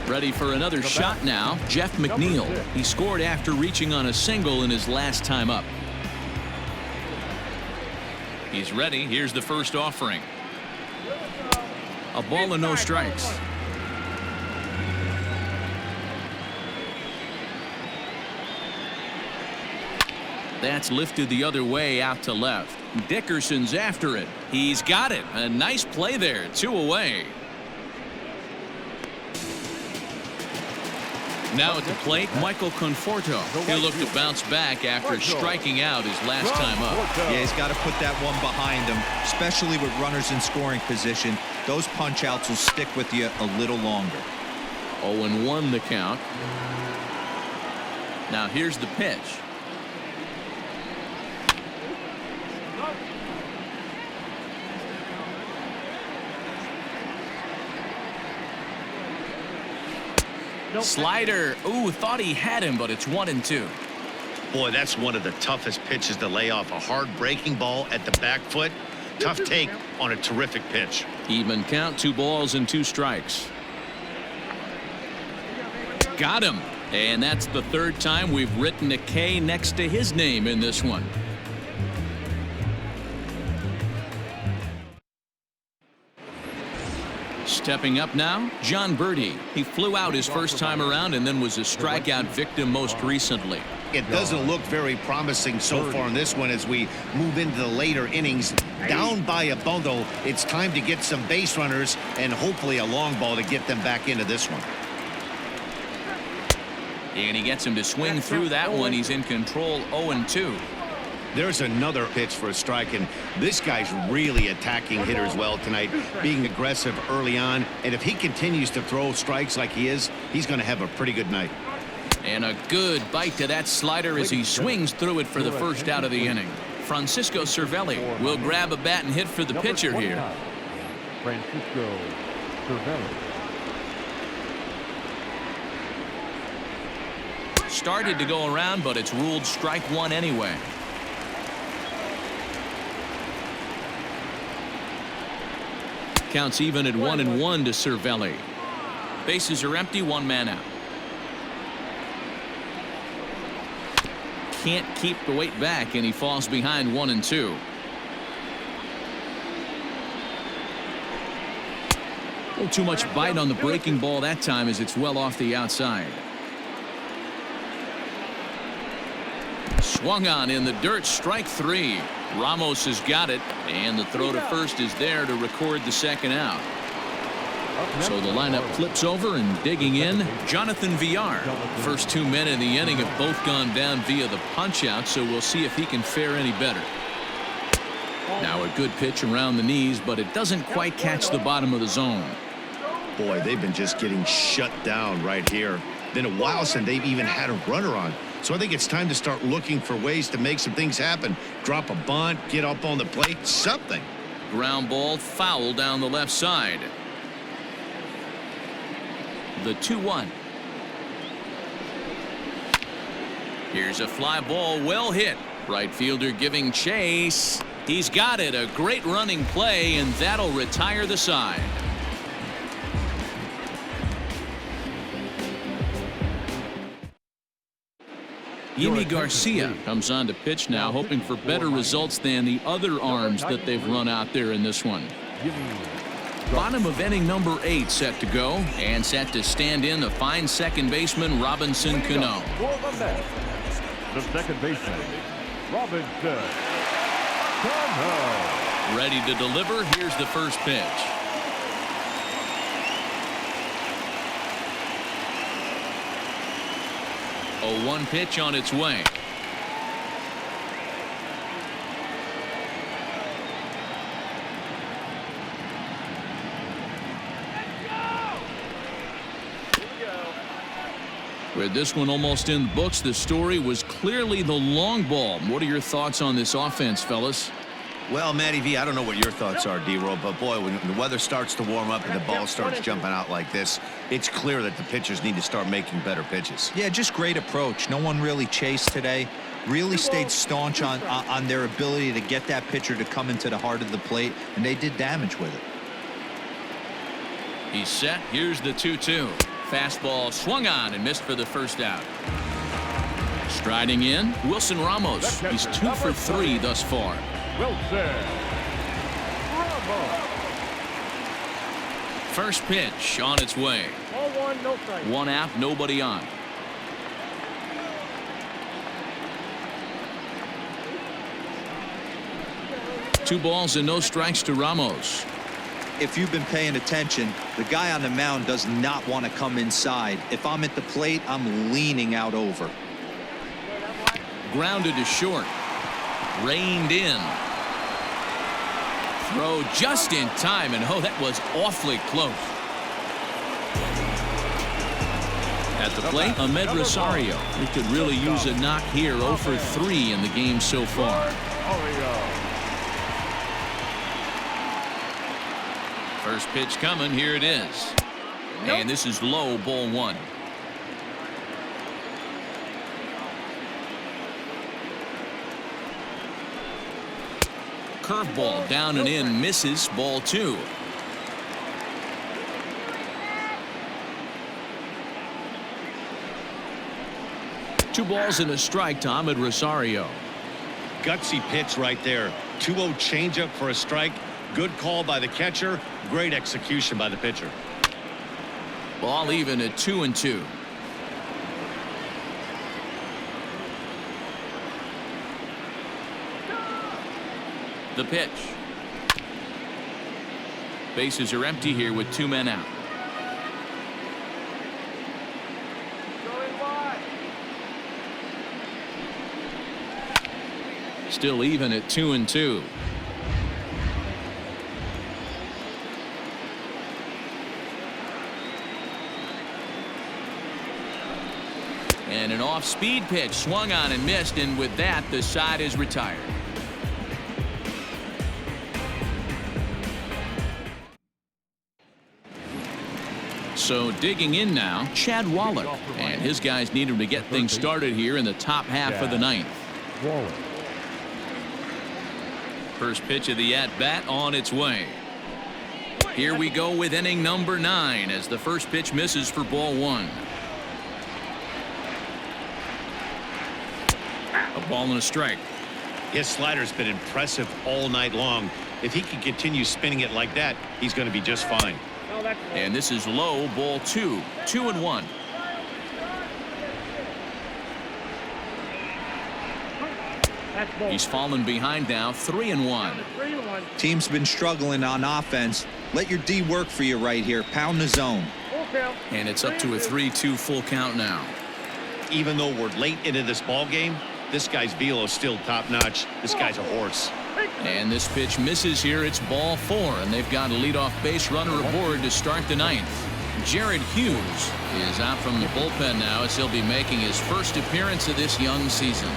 Ready for another shot now, Jeff McNeil. He scored after reaching on a single in his last time up. He's ready. Here's the first offering. A ball and no strikes. That's lifted the other way out to left. Dickerson's after it. He's got it. A nice play there. 2 away. Now at the plate, Michael Conforto. He'll look to bounce back after striking out his last time up. Yeah, he's got to put that one behind him, especially with runners in scoring position. Those punch outs will stick with you a little longer. 0-1 the count. Now here's the pitch. Slider. Ooh, thought he had him, but it's 1-2. Boy, that's one of the toughest pitches to lay off. A hard breaking ball at the back foot. Tough take on a terrific pitch. Even count, 2 balls and 2 strikes. Got him. And that's the 3rd time we've written a K next to his name in this one. Stepping up now, John Birdie. He flew out his first time around and then was a strikeout victim most recently. It doesn't look very promising so far in this one as we move into the later innings. Down by a bundle, it's time to get some base runners and hopefully a long ball to get them back into this one. And he gets him to swing through that one. He's in control, 0-2. There's another pitch for a strike, and this guy's really attacking hitters well tonight, being aggressive early on. And if he continues to throw strikes like he is, he's going to have a pretty good night. And a good bite to that slider as he swings through it for the first out of the inning. Francisco Cervelli will grab a bat and hit for the pitcher here. Francisco Cervelli. Started to go around, but it's ruled strike 1 anyway. Counts even at 1-1 to Cervelli. Bases are empty, 1 man out. Can't keep the weight back, and he falls behind 1-2. A little too much bite on the breaking ball that time as it's well off the outside. Swung on in the dirt, strike 3. Ramos has got it, and the throw to first is there to record the 2nd out. So the lineup flips over, and digging in, Jonathan Villar. First 2 men in the inning have both gone down via the punch-out, so we'll see if he can fare any better. Now a good pitch around the knees, but it doesn't quite catch the bottom of the zone. Boy, they've been just getting shut down right here. Been a while since they've even had a runner on. So I think it's time to start looking for ways to make some things happen. Drop a bunt, get up on the plate, something. Ground ball, foul down the left side. The 2-1. Here's a fly ball, well hit. Right fielder giving chase. He's got it. A great running play, and that'll retire the side. Yimi Garcia comes on to pitch now, hoping for better results than the other arms that they've run out there in this one. Bottom of inning number 8 set to go, and set to stand in the fine second baseman Robinson Cano. The second baseman, Robinson Cano. Ready to deliver. Here's the first pitch. A 1 pitch on its way. With this one almost in the books, the story was clearly the long ball. What are your thoughts on this offense, fellas? Well, Matty V, I don't know what your thoughts are, D-Roll, but boy, when the weather starts to warm up and the ball starts jumping out like this, it's clear that the pitchers need to start making better pitches. Yeah, just great approach. No one really chased today. Really stayed staunch on their ability to get that pitcher to come into the heart of the plate, and they did damage with it. He's set. Here's the 2-2. Fastball swung on and missed for the first out. Striding in, Wilson Ramos. He's 2 for 3 thus far. Wilson Ramos. First pitch on its way. 0-1, no strike. 1 out, nobody on. Two balls and no strikes to Ramos. If you've been paying attention, the guy on the mound does not want to come inside. If I'm at the plate, I'm leaning out over. Grounded to short. Reined in. Throw just in time, and oh, that was awfully close. At the plate, Ahmed Rosario. He could really use a knock here. 0 for 3 in the game so far. First pitch coming. Here it is. And this is low, ball 1. Curveball down and in, misses, ball 2. Two balls and a strike to Ahmed Rosario. Gutsy pitch right there. 2-0 changeup for a strike. Good call by the catcher. Great execution by the pitcher. Ball even at 2-2. The pitch. Bases are empty here with 2 men out. Still even at 2-2. And an off-speed pitch swung on and missed, and with that the side is retired. So digging in now, Chad Wallach, and his guys need him to get things started here in the top half of the 9th. First pitch of the at-bat on its way. Here we go with inning number 9 as the first pitch misses for ball 1. A ball and a strike. His slider's been impressive all night long. If he can continue spinning it like that, he's going to be just fine. And this is low, ball 2. 2-1. He's fallen behind now, 3-1. Team's been struggling on offense. Let your D work for you right here. Pound the zone. And it's up to a 3-2 full count now. Even though we're late into this ball game, this guy's velo is still top notch. This guy's a horse. And this pitch misses here. It's ball 4, and they've got a leadoff base runner aboard to start the 9th. Jared Hughes is out from the bullpen now as he'll be making his first appearance of this young season.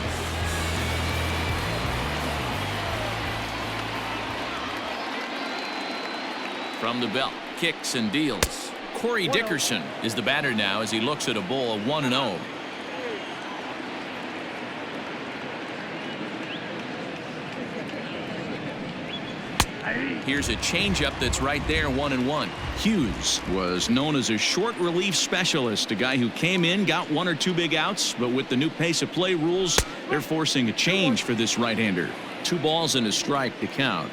From the belt, kicks and deals. Cory Dickerson is the batter now as he looks at a ball of 1-0. Here's a changeup that's right there, 1-1. Hughes was known as a short relief specialist, a guy who came in, got 1 or 2 big outs, but with the new pace of play rules, they're forcing a change for this right-hander. 2 balls and a strike to count.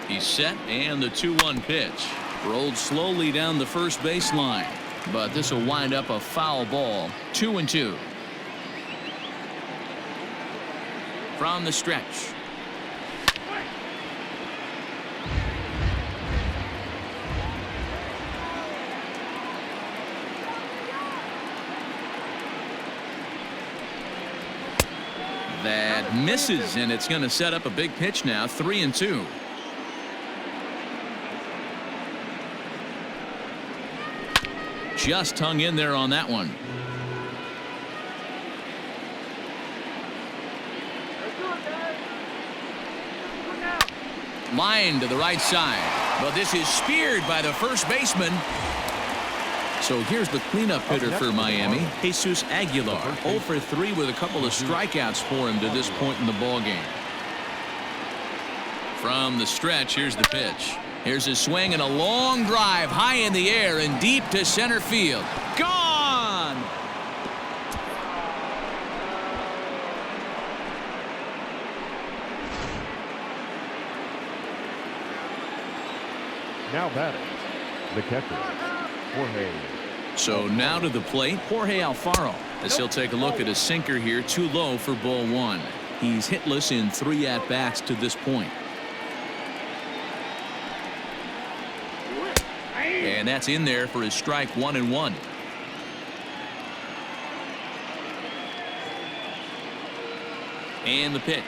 He's set, and the 2-1 pitch rolled slowly down the first baseline, but this will wind up a foul ball. 2-2. From the stretch. That misses, and it's going to set up a big pitch now. 3-2. Just hung in there on that one. Line to the right side, but this is speared by the first baseman. So here's the cleanup hitter for Miami, Jesus Aguilar. 0 for 3 with a couple of strikeouts for him to this point in the ballgame. From the stretch, here's the pitch. Here's a swing and a long drive high in the air and deep to center field. Gone! Now batting, the catcher, Jorge. So now to the plate, Jorge Alfaro, as he'll take a look at a sinker here, too low for ball 1. He's hitless in 3 at-bats to this point. And that's in there for his strike, 1-1. And the pitch.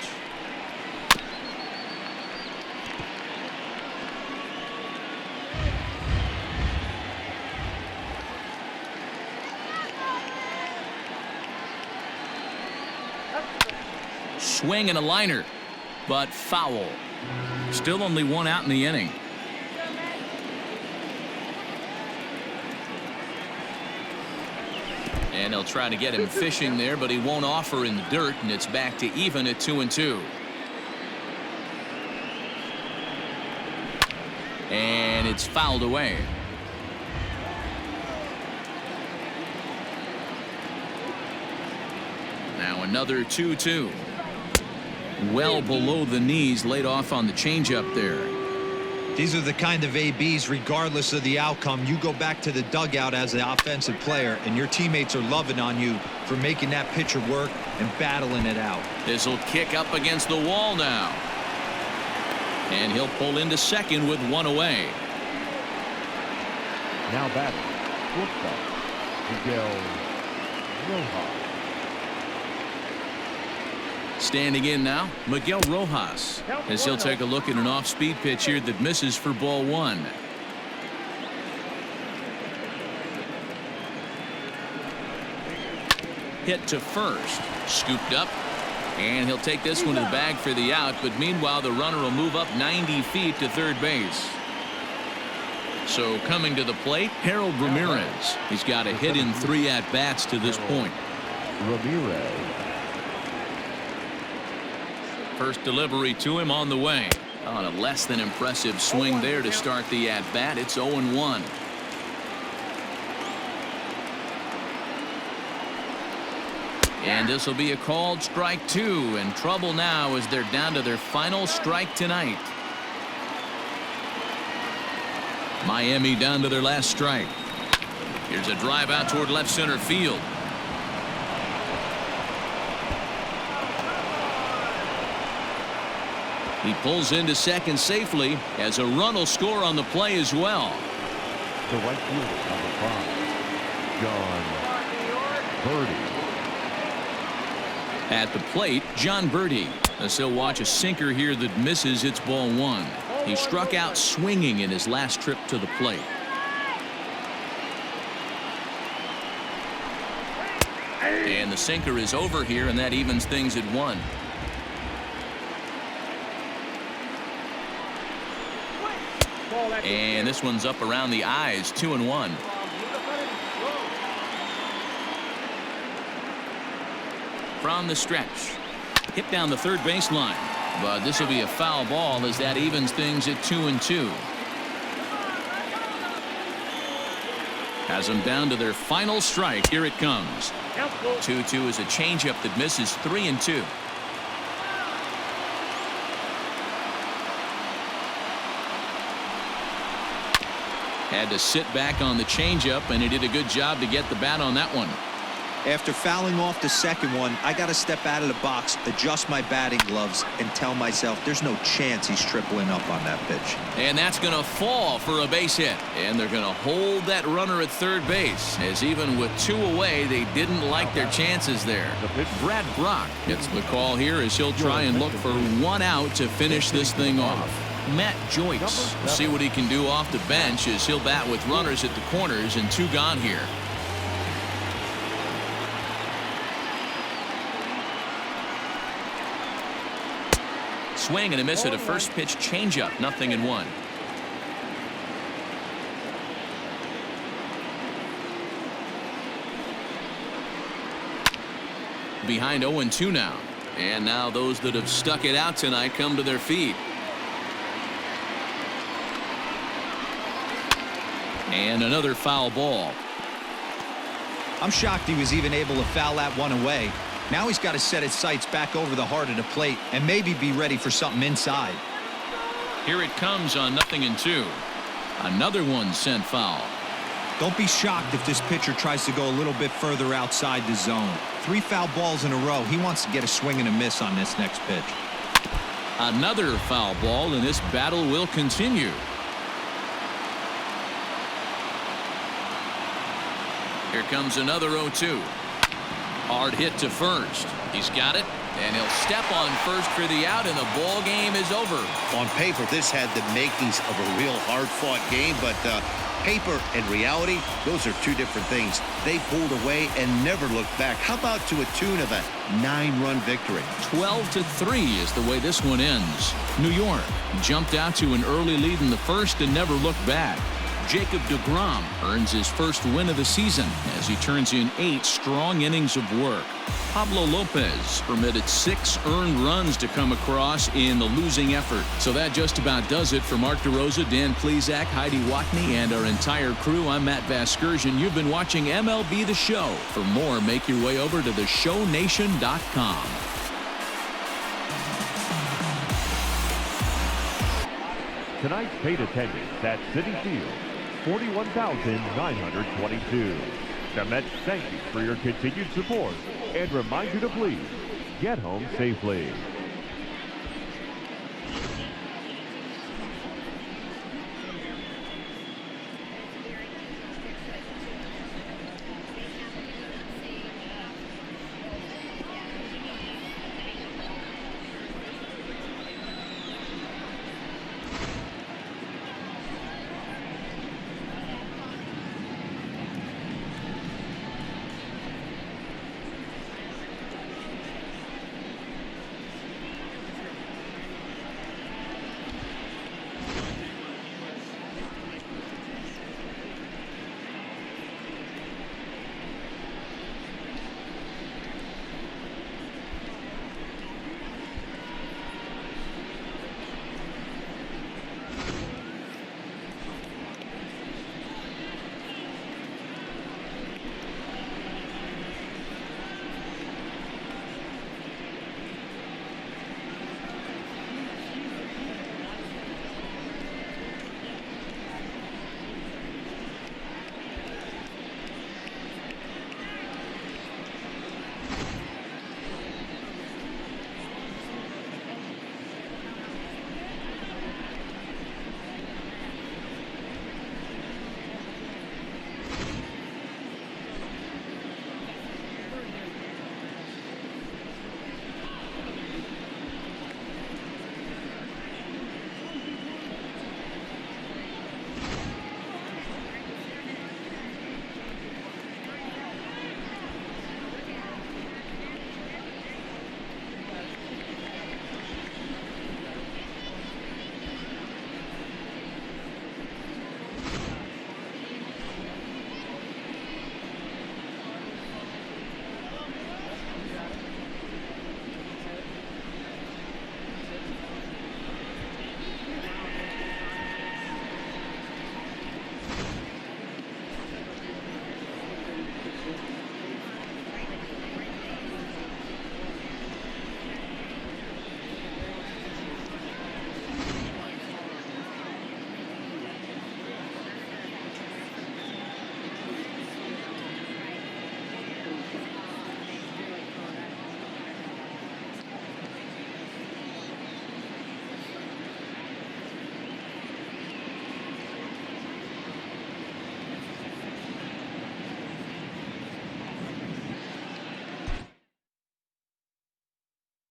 swing and a liner, but foul. Still only one out in the inning. And they'll try to get him fishing there, but he won't offer in the dirt, and it's back to even at 2-2. And it's fouled away. Now another 2-2. Well below the knees, laid off on the changeup there. These are the kind of ABs, regardless of the outcome, you go back to the dugout as an offensive player, and your teammates are loving on you for making that pitcher work and battling it out. This will kick up against the wall now. And he'll pull into second with one away. Now batting, shortstop, Miguel Rojas. Standing in now, Miguel Rojas, as he'll take a look at an off-speed pitch here that misses for ball one. Hit to first, scooped up, and he'll take this one to the bag for the out, but meanwhile the runner will move up 90 feet to third base. So coming to the plate, Harold Ramirez. He's got a hit in 3 at-bats to this point. Ramirez. First delivery to him on the way. On a less than impressive swing there to start the at-bat. It's 0-1. And this will be a called strike 2, and trouble now as they're down to their final strike tonight. Miami down to their last strike. Here's a drive out toward left center field. He pulls into second safely as a run will score on the play as well. The right fielder, number 5, John Birdie. At the plate, John Birdie. As he'll watch a sinker here that misses. It's ball one. He struck out swinging in his last trip to the plate. And the sinker is over here, and that evens things at 1. And this one's up around the eyes, 2-1. From the stretch, hit down the third baseline, but this will be a foul ball as that evens things at 2-2. Has them down to their final strike. Here it comes. 2-2 is a changeup that misses. 3-2. Had to sit back on the changeup, and he did a good job to get the bat on that one. After fouling off the second one, I got to step out of the box, adjust my batting gloves, and tell myself there's no chance he's tripling up on that pitch. And that's going to fall for a base hit. And they're going to hold that runner at third base, as even with 2 away, they didn't like their chances there. Brad Brock gets the call here as he'll try and look for 1 out to finish this thing off. Matt Joyce will see what he can do off the bench as he'll bat with runners at the corners and 2 gone here. Swing and a miss at a first pitch changeup. 0-1. Behind 0-2 now. And now those that have stuck it out tonight come to their feet. And another foul ball. I'm shocked he was even able to foul that one away. Now he's got to set his sights back over the heart of the plate and maybe be ready for something inside. Here it comes on 0-2. Another one sent foul. Don't be shocked if this pitcher tries to go a little bit further outside the zone. 3 foul balls in a row. He wants to get a swing and a miss on this next pitch. Another foul ball, and this battle will continue. Here comes another 0-2. Hard hit to first. He's got it, And he'll step on first for the out, and the ball game is over. On paper, this had the makings of a real hard-fought game, but paper and reality, those are two different things. They pulled away and never looked back. How about to a tune of a 9-run victory? 12-3 is the way this one ends. New York jumped out to an early lead in the first and never looked back. Jacob Degrom earns his first win of the season as he turns in 8 strong innings of work. Pablo Lopez permitted 6 earned runs to come across in the losing effort. So that just about does it for Mark DeRosa, Dan Plesac, Heidi Watney, and our entire crew. I'm Matt Vasgersian. You've been watching MLB The Show. For more, make your way over to theshownation.com. Tonight's paid attendance at Citi Field, 41,922. The Mets thank you for your continued support and remind you to please get home safely.